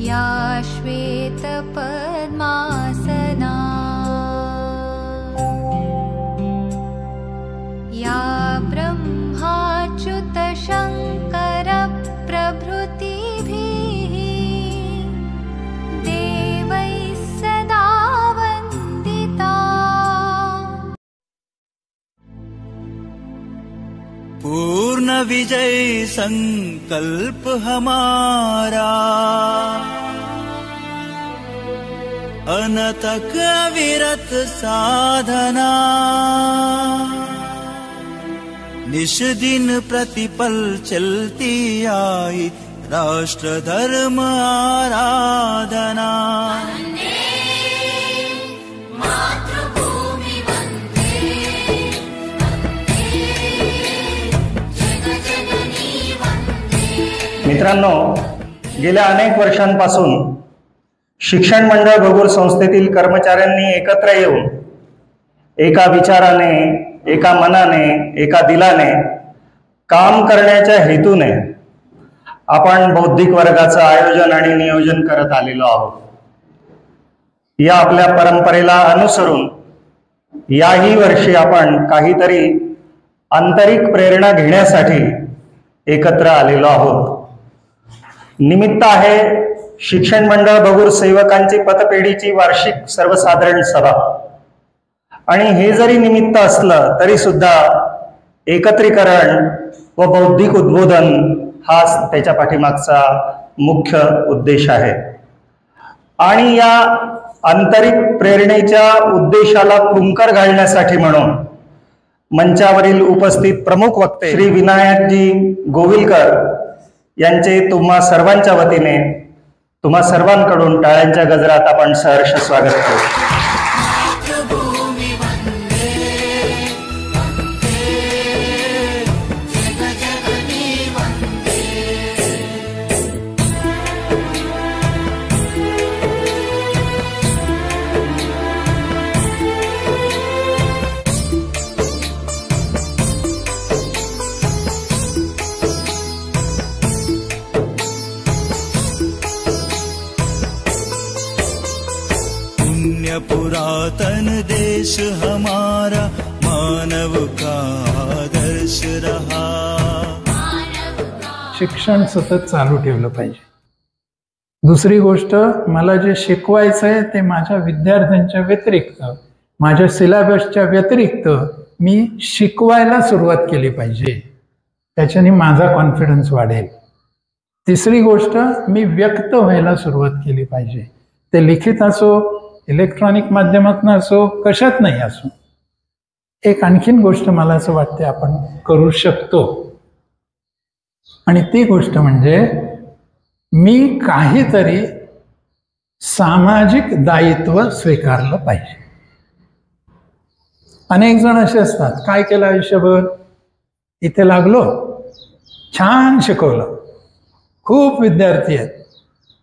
या श्वेतपद्मासना या ब्रह्माच्युतशङ्करप्रभृतिभिः देवैः सदा वन्दिता। पूर्ण विजय संकल्प हमारा, अनथक अविरत साधना, निश दिन प्रतिपल चलती आई राष्ट्र धर्म आराधना। मित्रांनो, गेल्या अनेक वर्षांपासून शिक्षण मंडळ भगूर संस्थेतील कर्मचाऱ्यांनी एकत्र येऊन एका विचाराने, एका मनाने, एका दिलाने काम करण्याच्या हेतूने आपण बौद्धिक वर्गाचं आयोजन आणि नियोजन करत आलेलो आहोत। या आपल्या परंपरेला अनुसरून याही वर्षी आपण काहीतरी आंतरिक प्रेरणा घेण्यासाठी एकत्र आलेलो आहोत। निमित्त आहे शिक्षण मंडळ भगूर सेवकांची पतपेढीची वार्षिक सर्वसाधारण सभा। आणि हे जरी निमित्त असलं तरी सुद्धा एकत्रीकरण व बौद्धिक उद्बोधन हा त्याच्या पाठीमागचा मुख्य उद्देश आहे। आणि या आंतरिक प्रेरणेच्या उद्देशाला फुंकर घालण्यासाठी म्हणून मंचावरील उपस्थित प्रमुख वक्ते श्री विनायकजी गोविलकर यांचे तुम्हा सर्वांच्या वतीने, तुम्हा सर्वांकडून टाळ्यांच्या गजरात आपण सहर्ष स्वागत करू। पुरातन देश हमारा मानव का आदर्श रहा। शिक्षण सतत चालू ठेवलं पाहिजे। दुसरी गोष्ट, मला जे शिकवायचं आहे ते माझ्या विद्यार्थ्यांच्या व्यतिरिक्त, माझ्या सिलेबसच्या व्यतिरिक्त मी शिकवायला सुरुवात केली पाहिजे, त्याच्याने माझा कॉन्फिडन्स वाढेल। तिसरी गोष्ट, मी व्यक्त व्हायला सुरुवात केली पाहिजे, ते लिखित असो, इलेक्ट्रॉनिक माध्यमातून असो, कशात नाही असो। एक आणखीन गोष्ट मला असं वाटते आपण करू शकतो, आणि ती गोष्ट म्हणजे मी काहीतरी सामाजिक दायित्व स्वीकारलं पाहिजे। अनेक जण असे असतात, काय केलं आयुष्यभर, इथे लागलो, छान शिकवलं, खूप विद्यार्थी आहेत,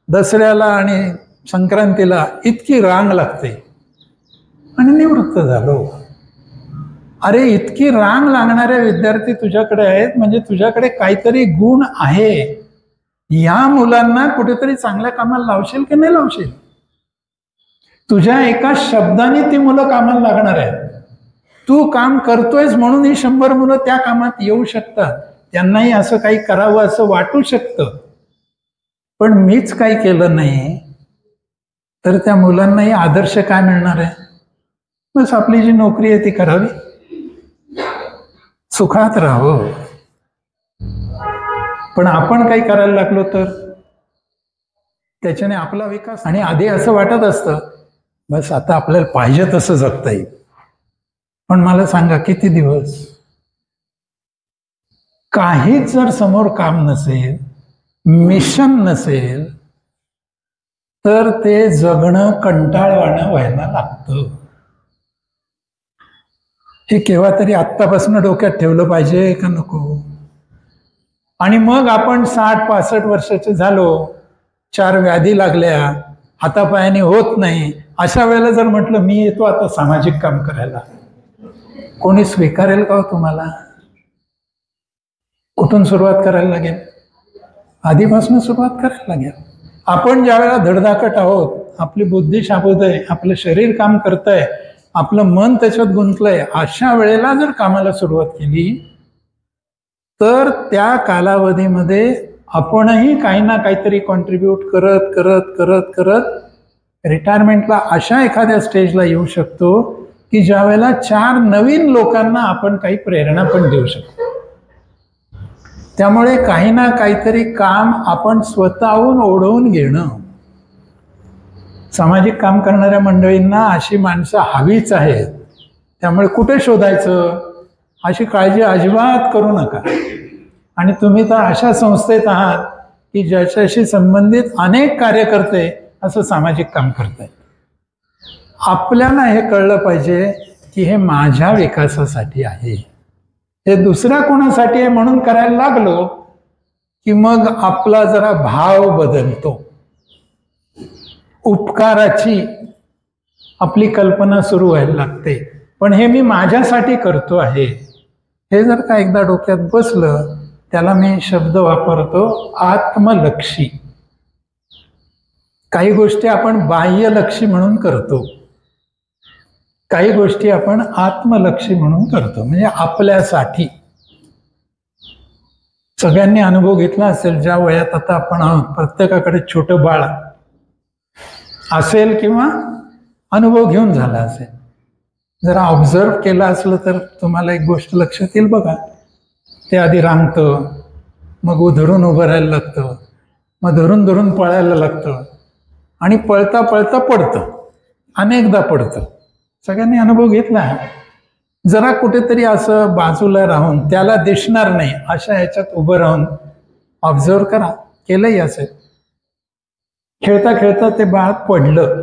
दसऱ्याला आणि संक्रांतीला इतकी रांग लागते आणि निवृत्त झालो। अरे, इतकी रांग लागणारे विद्यार्थी तुझ्याकडे आहेत म्हणजे तुझ्याकडे काहीतरी गुण आहे। या मुलांना कुठेतरी चांगल्या कामाला लावशील की नाही लावशील? तुझ्या एका शब्दाने ती मुलं कामाला लागणार आहेत। तू काम करतोयस म्हणून ही 100 मुलं त्या कामात येऊ शकतात, त्यांनाही असं काही करावं असं वाटू शकतं। पण मीच काही केलं नाही तर त्या मुलांनाही आदर्श काय मिळणार आहे? बस आपली जी नोकरी आहे ती करावी, सुखात राहावं। पण आपण काही करायला लागलो तर त्याच्याने आपला विकास, आणि आधी असं वाटत असतं बस आता आपल्याला पाहिजे तसं जगता येईल। पण मला सांगा, किती दिवस? काहीच जर समोर काम नसेल, मिशन नसेल, तर ते जगणं कंटाळवाणं व्हायला लागतं। हे केव्हा तरी आत्तापासून डोक्यात ठेवलं पाहिजे का नको? आणि मग आपण 60-65 वर्षाचे झालो, 4 व्याधी लागल्या, हातापायाने होत नाही, अशा वेळेला जर म्हटलं मी येतो आता सामाजिक काम करायला, कोणी स्वीकारेल का हो तुम्हाला? कुठून सुरुवात करायला लागेल? आधीपासून सुरुवात करायला लागेल। आपण ज्या वेळेला धडधाकट आहोत, आपली बुद्धी शाबूत आहे, आपलं शरीर काम करत आहे, आपलं मन त्याच्यात गुंतलंय, अशा वेळेला जर कामाला सुरुवात केली तर त्या कालावधीमध्ये आपणही काही ना काहीतरी कॉन्ट्रीब्यूट करत करत करत करत रिटायरमेंटला अशा एखाद्या स्टेजला येऊ शकतो की ज्या वेळेला 4 नवीन लोकांना आपण काही प्रेरणा पण देऊ शकतो. त्यामुळे काही ना काहीतरी काम आपण स्वतःहून ओढवून घेणं. सामाजिक काम करणाऱ्या मंडळींना अशी माणसं हवीच आहेत. त्यामुळे कुठे शोधायचं अशी काळजी अजिबात करू नका. आणि तुम्ही तर अशा संस्थेत आहात की ज्याच्याशी संबंधित अनेक कार्यकर्ते असं सामाजिक काम करतायत. आपल्याला हे कळलं पाहिजे की हे माझ्या विकासासाठी आहे, हे दुसऱ्या कोणासाठी आहे म्हणून करायला लागलो की मग आपला जरा भाव बदलतो. उपकाराची आपली कल्पना सुरू व्हायला लागते. पण हे मी माझ्यासाठी करतो आहे, हे जर का एकदा डोक्यात बसलं, त्याला मी शब्द वापरतो आत्मलक्षी. काही गोष्टी आपण बाह्यलक्षी म्हणून करतो, काही गोष्टी आपण आत्मलक्षी म्हणून करतो, म्हणजे आपल्यासाठी. सगळ्यांनी अनुभव घेतला असेल, ज्या वयात आता आपण आहोत, प्रत्येकाकडे छोटं बाळ असेल किंवा अनुभव घेऊन झाला असेल. जरा ऑब्झर्व केलं असलं तर तुम्हाला एक गोष्ट लक्षात येईल बघा. ते आधी रांगतं, मग उधरून उभं राहायला लागतं, मग धरून धरून पळायला लागतं आणि पळता पळता पडतं, अनेकदा पडतं. सगळ्यांनी अनुभव घेतला. जरा कुठेतरी असं बाजूला राहून, त्याला दिसणार नाही अशा ह्याच्यात उभं राहून ऑब्झर्व करा. केलंही असेल. खेळता खेळता ते बाळ पडलं.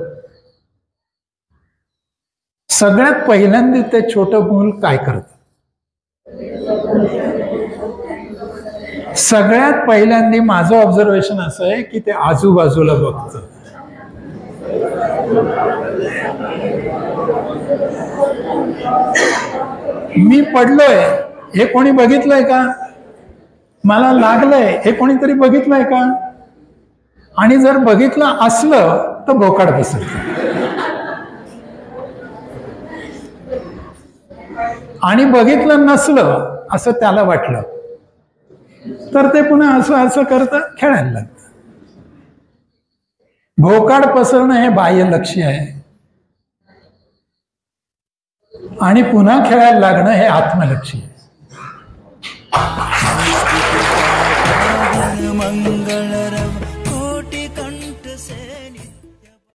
सगळ्यात पहिल्यांदा ते छोटं मूल काय करतं? सगळ्यात पहिल्यांदा माझं ऑब्झर्वेशन असं आहे की ते आजूबाजूला बघतं. मी पडलोय हे कोणी बघितलंय का? मला लागलंय हे कोणीतरी बघितलंय का? आणि जर बघितलं असलं तर भोकाड पसरतं. आणि बघितलं नसलं असं त्याला वाटलं तर ते पुन्हा असं असं करतं, खेळायला लागतं. भोकाड पसरणं हे बाह्यलक्षी आहे आणि पुन्हा खेळायला लागणं हे आत्मलक्षी आहे.